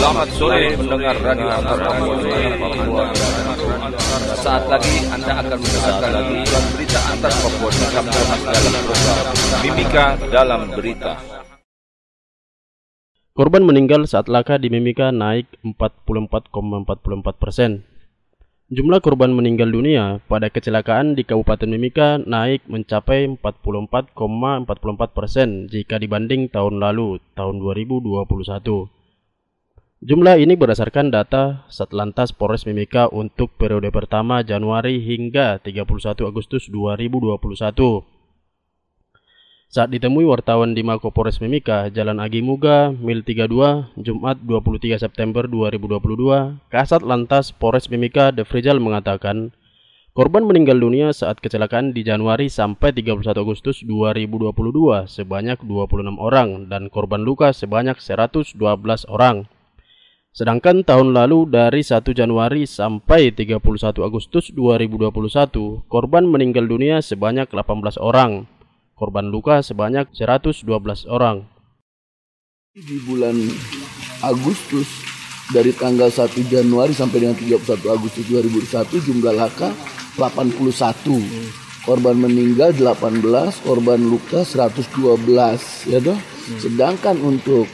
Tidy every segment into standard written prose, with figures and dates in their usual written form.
Selamat sore pendengar radio antara. Saat lagi Anda akan mendengarkan berita antar Papua dalam program Mimika dalam Berita. Korban meninggal saat laka di Mimika naik 44,44%. Jumlah korban meninggal dunia pada kecelakaan di Kabupaten Mimika naik mencapai 44,44% jika dibanding tahun lalu, tahun 2021. Jumlah ini berdasarkan data Satlantas Polres Mimika untuk periode pertama Januari hingga 31 Agustus 2021. Saat ditemui wartawan di Mako Polres Mimika, Jalan Agi Muga, Mil 32, Jumat 23 September 2022, Kasat Lantas Polres Mimika Defrizal mengatakan, korban meninggal dunia saat kecelakaan di Januari sampai 31 Agustus 2022 sebanyak 26 orang dan korban luka sebanyak 112 orang. Sedangkan tahun lalu dari 1 Januari sampai 31 Agustus 2021, korban meninggal dunia sebanyak 18 orang. Korban luka sebanyak 112 orang. Di bulan Agustus dari tanggal 1 Januari sampai dengan 31 Agustus 2021 jumlah laka 81. Korban meninggal 18, korban luka 112 ya toh. Sedangkan untuk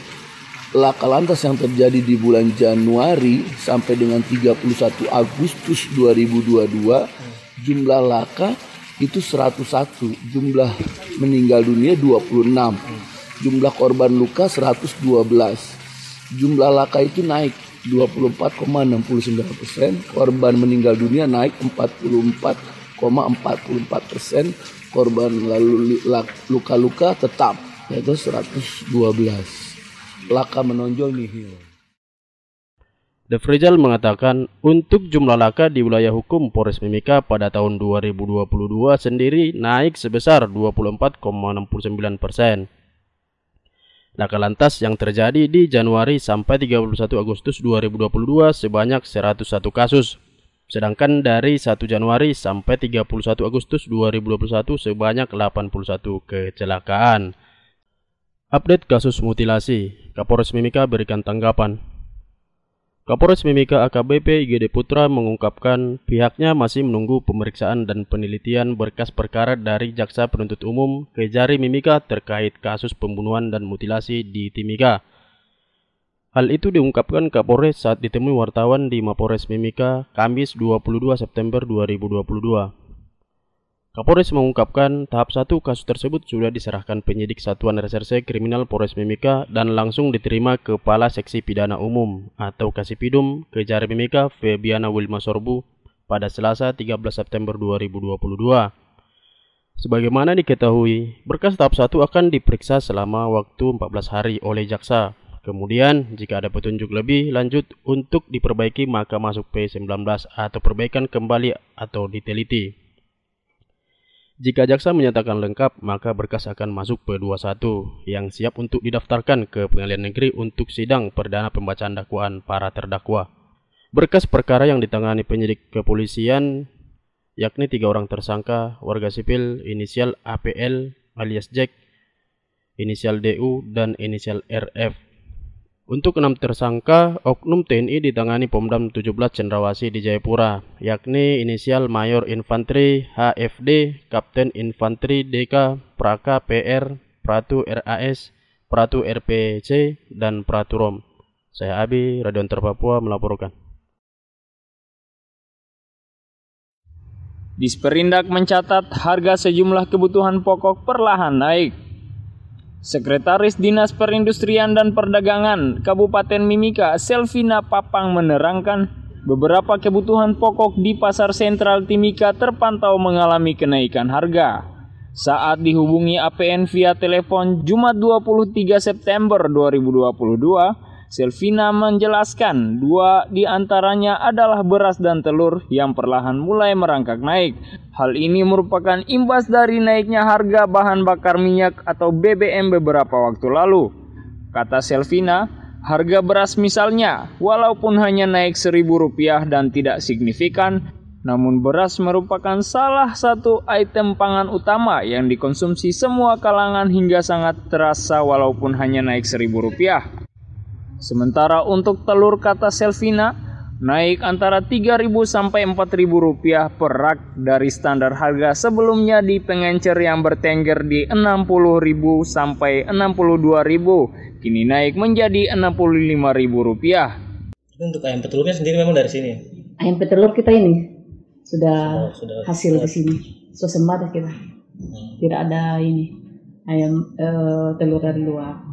laka lantas yang terjadi di bulan Januari sampai dengan 31 Agustus 2022 jumlah laka itu 101, jumlah meninggal dunia 26, jumlah korban luka 112, jumlah laka itu naik 24,69%, korban meninggal dunia naik 44,44%, korban lalu luka-luka tetap yaitu 112, laka menonjol nihil. Defrizal mengatakan untuk jumlah laka di wilayah hukum Polres Mimika pada tahun 2022 sendiri naik sebesar 24,69%. Laka lantas yang terjadi di Januari sampai 31 Agustus 2022 sebanyak 101 kasus. Sedangkan dari 1 Januari sampai 31 Agustus 2021 sebanyak 81 kecelakaan. Update kasus mutilasi, Kapolres Mimika berikan tanggapan. Kapolres Mimika AKBP IGD Putra mengungkapkan pihaknya masih menunggu pemeriksaan dan penelitian berkas perkara dari Jaksa Penuntut Umum Kejari Mimika terkait kasus pembunuhan dan mutilasi di Timika. Hal itu diungkapkan Kapolres saat ditemui wartawan di Mapolres Mimika Kamis 22 September 2022. Kapolres mengungkapkan tahap 1 kasus tersebut sudah diserahkan penyidik Satuan Reserse Kriminal Polres Mimika dan langsung diterima Kepala Seksi Pidana Umum atau Kasipidum Kejari Mimika Febiana Wilma Sorbu pada Selasa 13 September 2022. Sebagaimana diketahui, berkas tahap 1 akan diperiksa selama waktu 14 hari oleh jaksa. Kemudian, jika ada petunjuk lebih lanjut untuk diperbaiki maka masuk P19 atau perbaikan kembali atau diteliti. Jika jaksa menyatakan lengkap, maka berkas akan masuk P21 yang siap untuk didaftarkan ke Pengadilan Negeri untuk sidang perdana pembacaan dakwaan para terdakwa. Berkas perkara yang ditangani penyidik kepolisian yakni 3 orang tersangka warga sipil inisial APL alias Jack, inisial DU, dan inisial RF. Untuk 6 tersangka, oknum TNI ditangani Pomdam 17 Cendrawasih di Jayapura, yakni inisial Mayor Infanteri HFD, Kapten Infanteri DK, Praka PR, Pratu RAS, Pratu RPC, dan Pratu ROM. Saya Abi, Radio Antar Papua melaporkan. Disperindak mencatat harga sejumlah kebutuhan pokok perlahan naik. Sekretaris Dinas Perindustrian dan Perdagangan Kabupaten Mimika, Selvina Papang menerangkan, beberapa kebutuhan pokok di Pasar Sentral Timika terpantau mengalami kenaikan harga. Saat dihubungi APN via telepon Jumat 23 September 2022, Selvina menjelaskan 2 di antaranya adalah beras dan telur yang perlahan mulai merangkak naik. Hal ini merupakan imbas dari naiknya harga bahan bakar minyak atau BBM beberapa waktu lalu. Kata Selvina, harga beras misalnya, walaupun hanya naik Rp1.000 dan tidak signifikan, Namun beras merupakan salah satu item pangan utama yang dikonsumsi semua kalangan hingga sangat terasa walaupun hanya naik Rp1.000. Sementara untuk telur, kata Selvina, naik antara Rp3.000 sampai Rp4.000 per rak dari standar harga sebelumnya di pengencer yang bertengger di Rp60.000 sampai Rp62.000, kini naik menjadi Rp65.000. Untuk ayam petelurnya sendiri memang dari sini? Ayam petelur kita ini sudah hasil di sini, swasembada kita. Tidak ada ini ayam telur dari luar.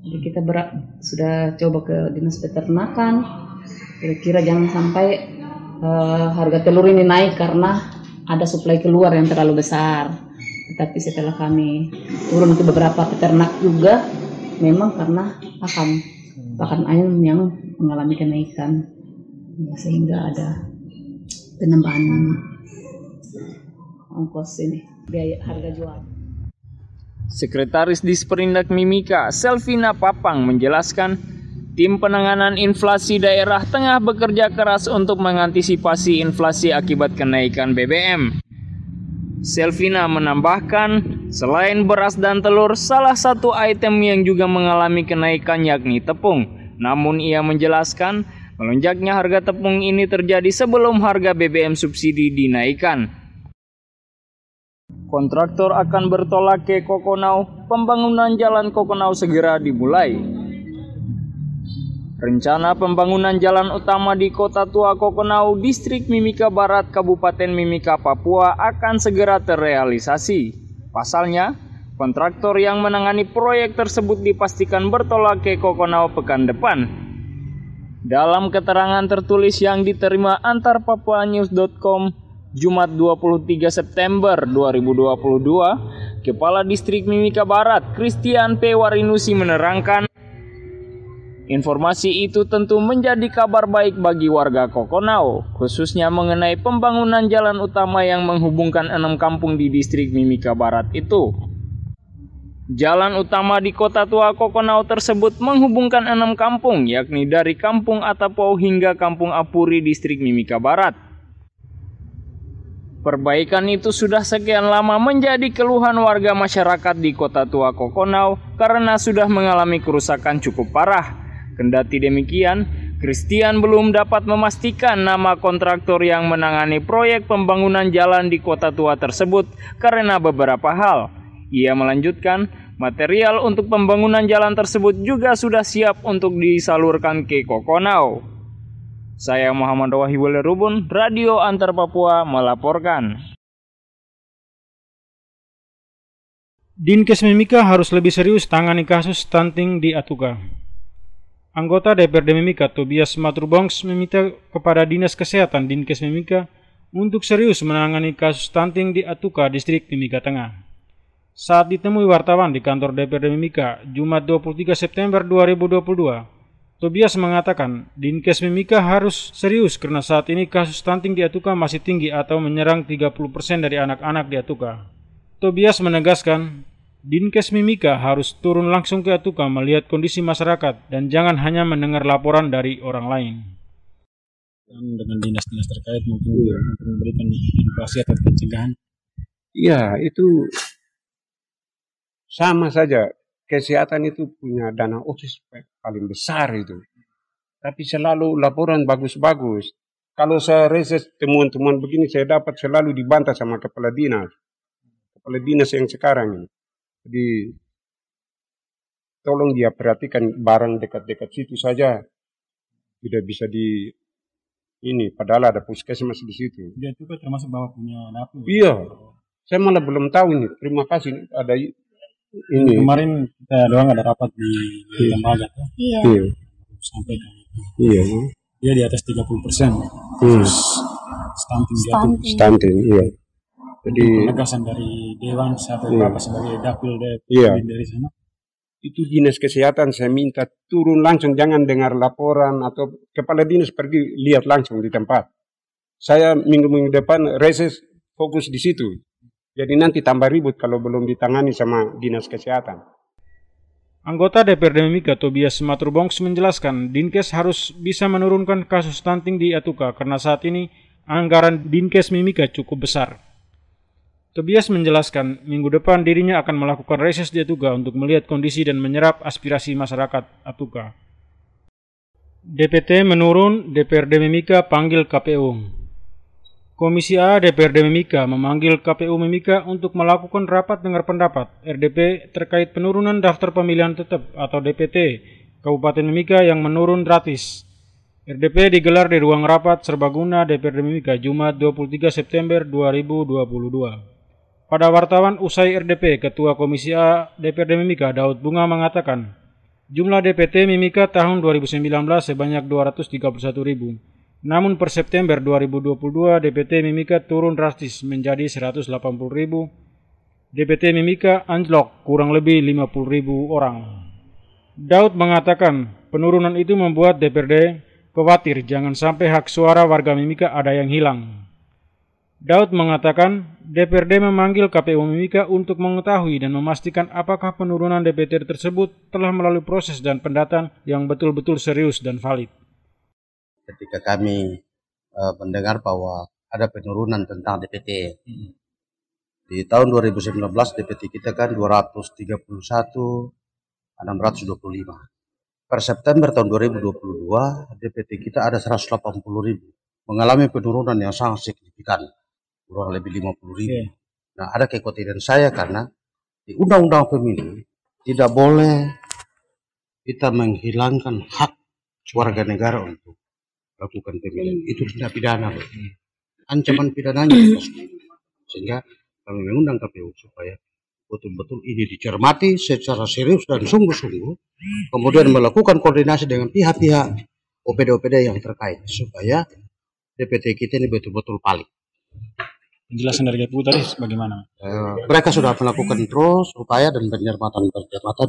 Jadi kita sudah coba ke dinas peternakan. Kira-kira jangan sampai harga telur ini naik karena ada suplai keluar yang terlalu besar. Tetapi setelah kami turun ke beberapa peternak juga, memang karena pakan ayam yang mengalami kenaikan, sehingga ada penambahan ongkos ini, biaya harga jual. Sekretaris Disperindak Mimika, Selvina Papang, menjelaskan tim penanganan inflasi daerah tengah bekerja keras untuk mengantisipasi inflasi akibat kenaikan BBM. Selvina menambahkan, selain beras dan telur, salah satu item yang juga mengalami kenaikan yakni tepung. Namun ia menjelaskan, melonjaknya harga tepung ini terjadi sebelum harga BBM subsidi dinaikkan. Kontraktor akan bertolak ke Kokonau, pembangunan jalan Kokonau segera dimulai. Rencana pembangunan jalan utama di Kota Tua Kokonau, Distrik Mimika Barat, Kabupaten Mimika, Papua akan segera terrealisasi. Pasalnya, kontraktor yang menangani proyek tersebut dipastikan bertolak ke Kokonau pekan depan. Dalam keterangan tertulis yang diterima antarpapuanews.com Jumat 23 September 2022, Kepala Distrik Mimika Barat, Christian P. Warinusi menerangkan, informasi itu tentu menjadi kabar baik bagi warga Kokonau, khususnya mengenai pembangunan jalan utama yang menghubungkan 6 kampung di Distrik Mimika Barat itu. Jalan utama di Kota Tua Kokonau tersebut menghubungkan 6 kampung, yakni dari Kampung Atapau hingga Kampung Apuri, Distrik Mimika Barat. Perbaikan itu sudah sekian lama menjadi keluhan warga masyarakat di Kota Tua Kokonau karena sudah mengalami kerusakan cukup parah. Kendati demikian, Christian belum dapat memastikan nama kontraktor yang menangani proyek pembangunan jalan di Kota Tua tersebut karena beberapa hal. Ia melanjutkan, material untuk pembangunan jalan tersebut juga sudah siap untuk disalurkan ke Kokonau. Saya Muhammad Wahyu Rubun, Radio Antar Papua melaporkan. Dinkes Mimika harus lebih serius tangani kasus stunting di Atuka. Anggota DPRD Mimika Tobias Maturbongs meminta kepada Dinas Kesehatan Dinkes Mimika untuk serius menangani kasus stunting di Atuka, Distrik Mimika Tengah. Saat ditemui wartawan di kantor DPRD Mimika Jumat 23 September 2022, Tobias mengatakan Dinkes Mimika harus serius karena saat ini kasus stunting di Atuka masih tinggi atau menyerang 30% dari anak-anak di Atuka. Tobias menegaskan Dinkes Mimika harus turun langsung ke Atuka melihat kondisi masyarakat dan jangan hanya mendengar laporan dari orang lain. Dengan dinas-dinas terkait mungkin untuk memberikan edukasi atau pencegahan. Ya, itu sama saja. Kesehatan itu punya dana OSIS paling besar itu. Tapi selalu laporan bagus-bagus. Kalau saya reses temuan-temuan begini, saya dapat selalu dibantah sama kepala dinas. Kepala dinas yang sekarang ini. Jadi, tolong dia perhatikan barang dekat-dekat situ saja. Tidak bisa padahal ada puskesmas di situ. Dia juga termasuk bahwa punya dapur. Iya. Saya malah belum tahu ini. Terima kasih ada ini. Kemarin kita doang ada rapat di lembaga. Iya. Sampaikan. Iya. Dia di atas 30%. Stunting, iya. Jadi penegasan dari Dewan sampai Bapak sebagai dapil dari sana. Itu dinas kesehatan saya minta turun langsung, jangan dengar laporan atau kepala dinas pergi lihat langsung di tempat. Saya minggu-minggu depan reses fokus di situ. Jadi nanti tambah ribut kalau belum ditangani sama dinas kesehatan. Anggota DPRD Mimika Tobias Maturbongs menjelaskan Dinkes harus bisa menurunkan kasus stunting di Atuka karena saat ini anggaran Dinkes Mimika cukup besar. Tobias menjelaskan, minggu depan dirinya akan melakukan reses di Atuga untuk melihat kondisi dan menyerap aspirasi masyarakat Atuga. DPT menurun, DPRD Mimika panggil KPU. Komisi A DPRD Mimika memanggil KPU Mimika untuk melakukan rapat dengar pendapat RDP terkait penurunan daftar pemilihan tetap atau DPT Kabupaten Mimika yang menurun drastis. RDP digelar di ruang rapat serbaguna DPRD Mimika Jumat 23 September 2022. Pada wartawan usai RDP, Ketua Komisi A DPRD Mimika Daud Bunga mengatakan, jumlah DPT Mimika tahun 2019 sebanyak 231.000. Namun per September 2022 DPT Mimika turun drastis menjadi 180.000. DPT Mimika anjlok kurang lebih 50.000 orang. Daud mengatakan penurunan itu membuat DPRD khawatir jangan sampai hak suara warga Mimika ada yang hilang. Daud mengatakan DPRD memanggil KPU Mimika untuk mengetahui dan memastikan apakah penurunan DPT tersebut telah melalui proses dan pendataan yang betul-betul serius dan valid. Ketika kami mendengar bahwa ada penurunan tentang DPT, di tahun 2019 DPT kita kan 231.625. Per September tahun 2022 DPT kita ada 180.000, mengalami penurunan yang sangat signifikan, kurang lebih 50.000. Nah, ada kekhawatiran saya karena di Undang-Undang Pemilu tidak boleh kita menghilangkan hak warga negara untuk lakukan pemilu. Itu tindak pidana, ancaman pidananya sehingga kami mengundang KPU supaya betul-betul ini dicermati secara serius dan sungguh-sungguh, kemudian melakukan koordinasi dengan pihak-pihak OPD-OPD yang terkait supaya DPT kita ini betul-betul valid. Penjelasan dari KPU tadi bagaimana? Mereka sudah melakukan terus upaya dan pencermatan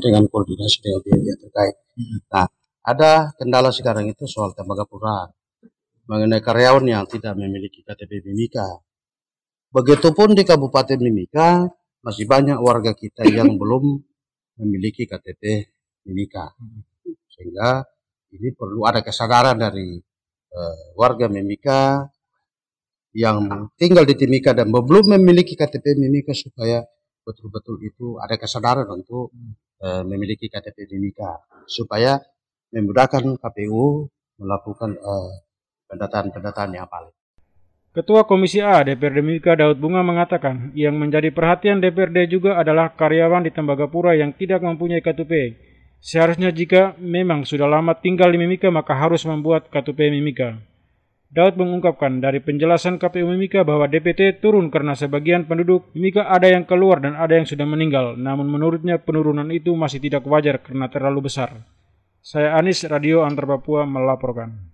dengan koordinasi dengan pihak terkait. Nah, ada kendala sekarang itu soal Tembagapura mengenai karyawan yang tidak memiliki KTP Mimika. Begitupun di Kabupaten Mimika masih banyak warga kita yang belum memiliki KTP Mimika, sehingga ini perlu ada kesadaran dari warga Mimika yang tinggal di Timika dan belum memiliki KTP Mimika supaya betul-betul itu ada kesadaran untuk memiliki KTP Mimika supaya memudahkan KPU melakukan pendataan yang valid. Ketua Komisi A DPRD Mimika Daud Bunga mengatakan yang menjadi perhatian DPRD juga adalah karyawan di Tembagapura yang tidak mempunyai KTP. Seharusnya jika memang sudah lama tinggal di Mimika maka harus membuat KTP Mimika. Daud mengungkapkan dari penjelasan KPU Mimika bahwa DPT turun karena sebagian penduduk Mimika ada yang keluar dan ada yang sudah meninggal. Namun menurutnya penurunan itu masih tidak wajar karena terlalu besar. Saya Anis, Radio Antar Papua melaporkan.